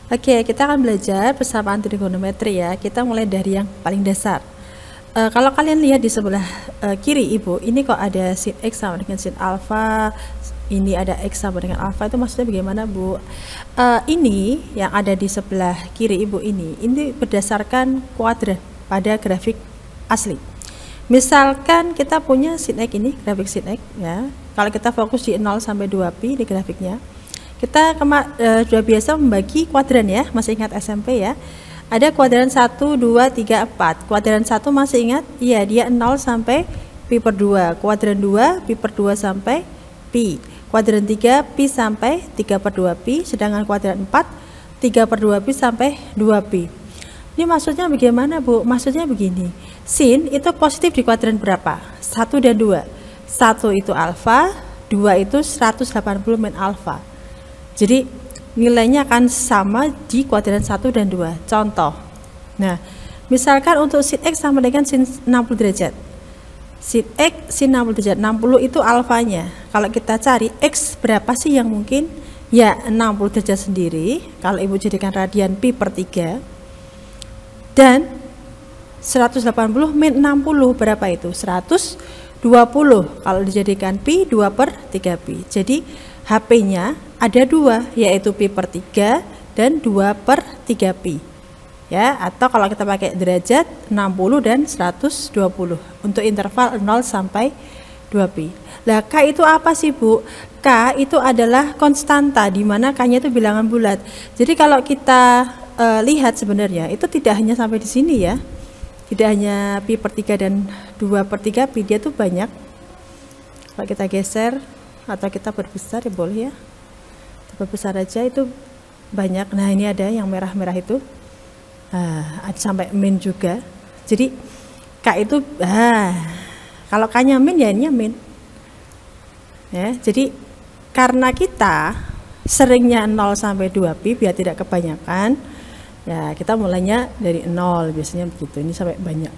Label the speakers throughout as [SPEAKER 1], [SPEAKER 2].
[SPEAKER 1] Oke, kita akan belajar persamaan trigonometri ya. Kita mulai dari yang paling dasar. Kalau kalian lihat di sebelah kiri Ibu, ini kok ada sin X sama dengan sin alfa, ini ada X sama dengan alfa, itu maksudnya bagaimana Bu? Ini yang ada di sebelah kiri Ibu ini berdasarkan kuadran pada grafik asli. Misalkan kita punya sin X ini, grafik sin X ya. Kalau kita fokus di 0 sampai 2pi di grafiknya, kita sudah biasa membagi kuadran ya, masih ingat SMP ya. Ada kuadran 1, 2, 3, 4. Kuadran 1 masih ingat? Iya, dia 0 sampai pi per 2. Kuadran 2, pi per 2 sampai pi. Kuadran 3, pi sampai 3 per 2 pi. Sedangkan kuadran 4, 3 per 2 pi sampai 2 pi. Ini maksudnya bagaimana Bu? Maksudnya begini, sin itu positif di kuadran berapa? 1 dan 2. 1 itu alfa, 2 itu 180 min alfa. Jadi nilainya akan sama di kuadran 1 dan 2. Contoh. Nah, misalkan untuk sin X sama dengan sin 60 derajat. Sin X sin 60 derajat, 60 itu alfanya. Kalau kita cari X berapa sih yang mungkin? Ya, 60 derajat sendiri. Kalau Ibu jadikan radian pi per 3. Dan 180 min 60 berapa itu? 120. Kalau dijadikan pi 2 per 3 pi. Jadi HP-nya ada 2, yaitu pi per 3 dan 2 per 3 pi ya, atau kalau kita pakai derajat 60 dan 120 untuk interval 0 sampai 2 pi. Lah K itu apa sih Bu? K itu adalah konstanta, di mana K-nya itu bilangan bulat. Jadi kalau kita lihat sebenarnya itu tidak hanya sampai di sini ya, tidak hanya pi per 3 dan 2 per 3 pi, dia tuh banyak. Kalau kita geser atau kita berbesar ya boleh ya, berbesar aja itu banyak. Nah ini ada yang merah-merah itu, ada sampai min juga. Jadi K itu kalau K nya min ya ini min ya. Jadi karena kita seringnya 0 sampai 2 pi biar tidak kebanyakan ya, kita mulainya dari 0 biasanya begitu. Ini sampai banyak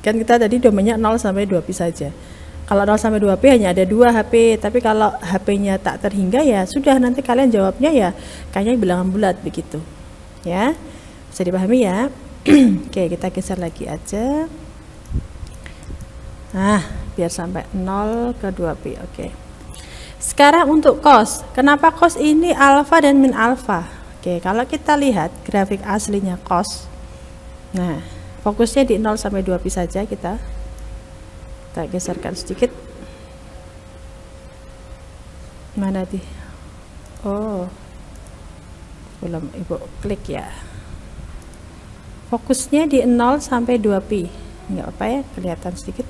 [SPEAKER 1] kan, kita tadi domainnya 0 sampai 2 pi saja. Kalau 0 sampai 2 pi hanya ada 2 HP, tapi kalau HP-nya tak terhingga ya sudah, nanti kalian jawabnya ya kayaknya bilangan bulat begitu. Ya. Bisa dipahami ya? Oke, kita geser lagi aja. Nah, biar sampai 0 ke 2 pi. Oke. Sekarang untuk cos. Kenapa cos ini alfa dan min alfa? Oke, kalau kita lihat grafik aslinya cos. Nah, fokusnya di 0 sampai 2 pi saja kita geserkan sedikit. Mana di? Oh, belum Ibu klik ya. Fokusnya di 0 sampai 2 pi. Enggak apa ya, kelihatan sedikit.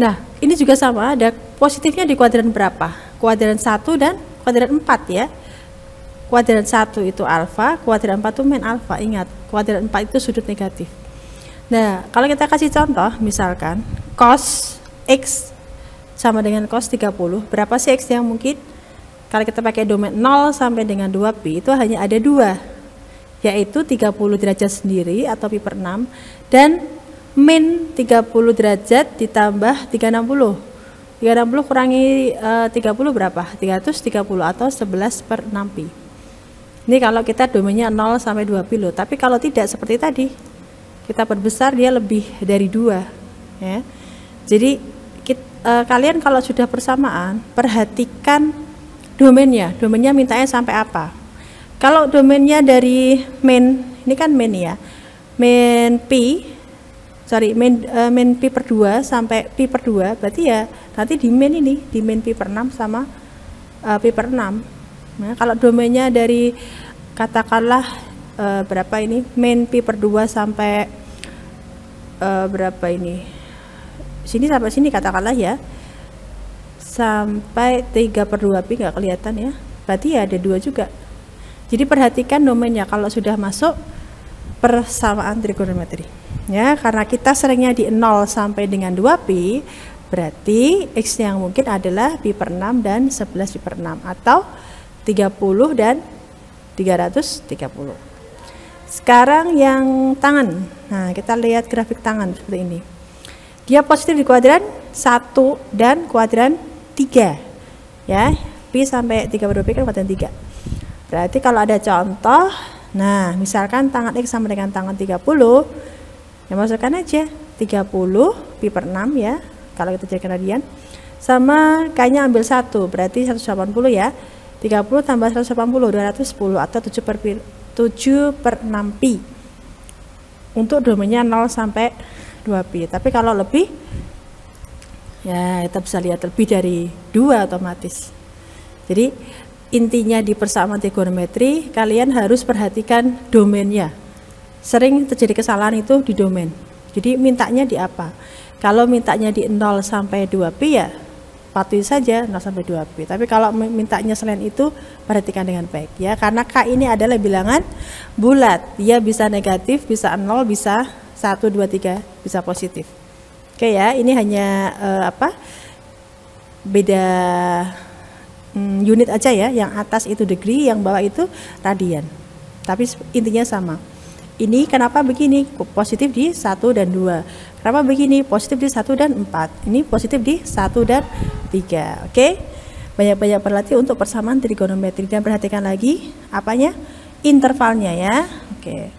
[SPEAKER 1] Nah, ini juga sama, ada positifnya di kuadran berapa? Kuadran 1 dan kuadran 4 ya. Kuadran 1 itu alfa, kuadran 4 itu min alfa. Ingat, kuadran 4 itu sudut negatif. Nah, kalau kita kasih contoh, misalkan cos X sama dengan cos 30, berapa sih X yang mungkin? Kalau kita pakai domain 0 sampai dengan 2 pi, itu hanya ada 2, yaitu 30 derajat sendiri atau pi per 6, dan min 30 derajat ditambah 360. 360 kurangi 30 berapa? 330 atau 11 per 6 pi. Ini kalau kita domainnya 0 sampai 2 pi loh, tapi kalau tidak seperti tadi, kita perbesar dia lebih dari 2 ya. Jadi kalian kalau sudah persamaan perhatikan domainnya mintanya sampai apa. Kalau domainnya dari min, ini kan min ya, min pi per 2 sampai pi per 2, berarti ya nanti di min ini, di min pi per 6 sama pi per 6. Nah, kalau domainnya dari katakanlah berapa ini, min pi per 2 sampai berapa ini, sini sampai sini katakanlah ya, sampai 3 per 2 pi, nggak kelihatan ya, berarti ya ada 2 juga. Jadi perhatikan domainnya kalau sudah masuk persamaan trigonometri ya, karena kita seringnya di 0 sampai dengan 2 pi, berarti X yang mungkin adalah pi per 6 dan 11 pi per 6 atau 30 dan 330. Sekarang yang tangan. Nah, kita lihat grafik tangan seperti ini. Dia positif di kuadran 1 dan kuadran 3. Ya. pi sampai 32 pi kan kekuatan 3. Berarti kalau ada contoh, nah misalkan tangan X sama dengan tangan 30, ya masukkan aja 30 pi per 6 ya, kalau kita jadikan radian, sama K-nya ambil 1, berarti 180 ya, 30 tambah 180, 210 atau 7 per 6 pi untuk domainnya 0 sampai 2 pi. Tapi kalau lebih, ya kita bisa lihat lebih dari 2 otomatis. Jadi intinya di persamaan trigonometri, kalian harus perhatikan domainnya. Sering terjadi kesalahan itu di domain. Jadi mintanya di apa? Kalau mintanya di 0 sampai 2 pi ya patuhi saja 0 sampai 2 pi. Tapi kalau mintanya selain itu, perhatikan dengan baik ya, karena K ini adalah bilangan bulat. Dia bisa negatif, bisa 0, bisa 1, 2, 3, bisa positif. Oke ya, ini hanya beda unit aja ya, yang atas itu degree, yang bawah itu radian. Tapi intinya sama. Ini kenapa begini? Positif di 1 dan 2. Kenapa begini? Positif di 1 dan 4. Ini positif di 1 dan 3. Oke? Banyak-banyak berlatih untuk persamaan trigonometri, dan perhatikan lagi apanya? Intervalnya ya. Oke.